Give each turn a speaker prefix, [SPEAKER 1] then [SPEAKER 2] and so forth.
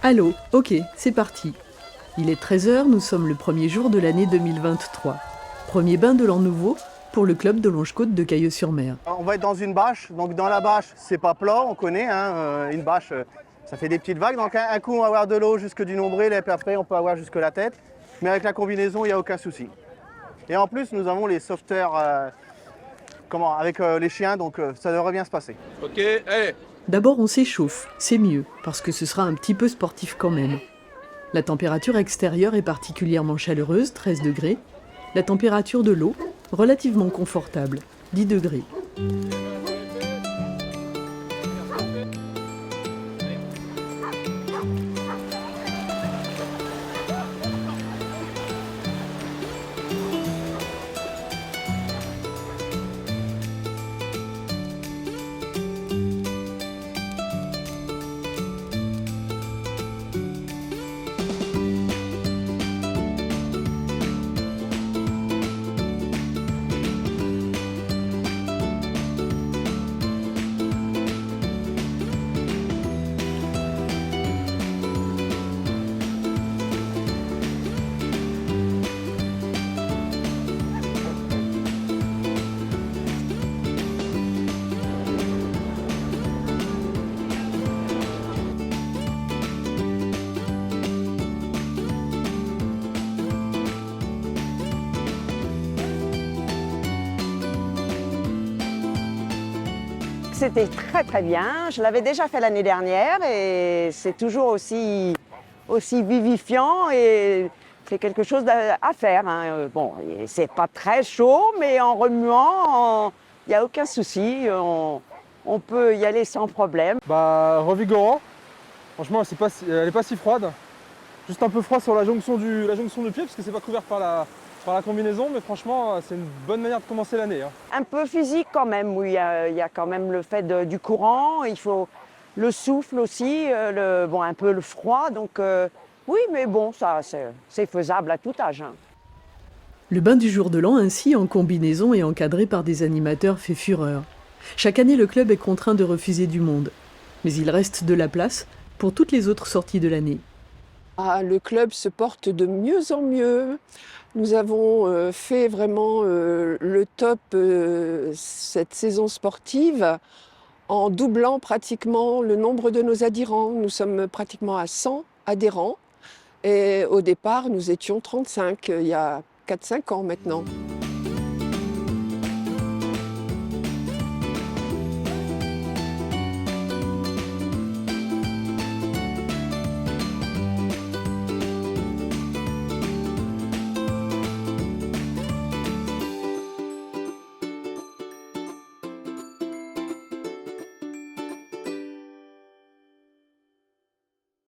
[SPEAKER 1] Allô, ok, c'est parti. Il est 13h, nous sommes le premier jour de l'année 2023. Premier bain de l'an nouveau pour le club de Longe-Côte de Cailleux-sur-Mer.
[SPEAKER 2] On va être dans une bâche, donc dans la bâche, c'est pas plat, on connaît, une bâche, ça fait des petites vagues, donc un coup on va avoir de l'eau jusque du nombril et puis après on peut avoir jusque la tête, mais avec la combinaison il n'y a aucun souci. Et en plus nous avons les sauveteurs avec les chiens, donc ça devrait bien se passer.
[SPEAKER 3] Ok, allez.
[SPEAKER 1] D'abord on s'échauffe, c'est mieux, parce que ce sera un petit peu sportif quand même. La température extérieure est particulièrement chaleureuse, 13 degrés. La température de l'eau, relativement confortable, 10 degrés.
[SPEAKER 4] C'était très très bien, je l'avais déjà fait l'année dernière et c'est toujours aussi vivifiant et c'est quelque chose à faire. Bon, c'est pas très chaud, mais en remuant, il n'y a aucun souci, on peut y aller sans problème.
[SPEAKER 5] Revigorant, franchement elle n'est pas si froide, juste un peu froid sur la jonction du pied parce que c'est pas couvert par la combinaison, mais franchement c'est une bonne manière de commencer l'année.
[SPEAKER 4] Un peu physique quand même, oui, il y a quand même le fait du courant, il faut le souffle aussi, un peu le froid, donc oui, mais bon, ça c'est faisable à tout âge.
[SPEAKER 1] Le bain du jour de l'an, ainsi en combinaison et encadré par des animateurs, fait fureur. Chaque année, le club est contraint de refuser du monde. Mais il reste de la place pour toutes les autres sorties de l'année.
[SPEAKER 6] Le club se porte de mieux en mieux. Nous avons fait vraiment le top cette saison sportive en doublant pratiquement le nombre de nos adhérents. Nous sommes pratiquement à 100 adhérents et au départ nous étions 35 il y a 4-5 ans maintenant.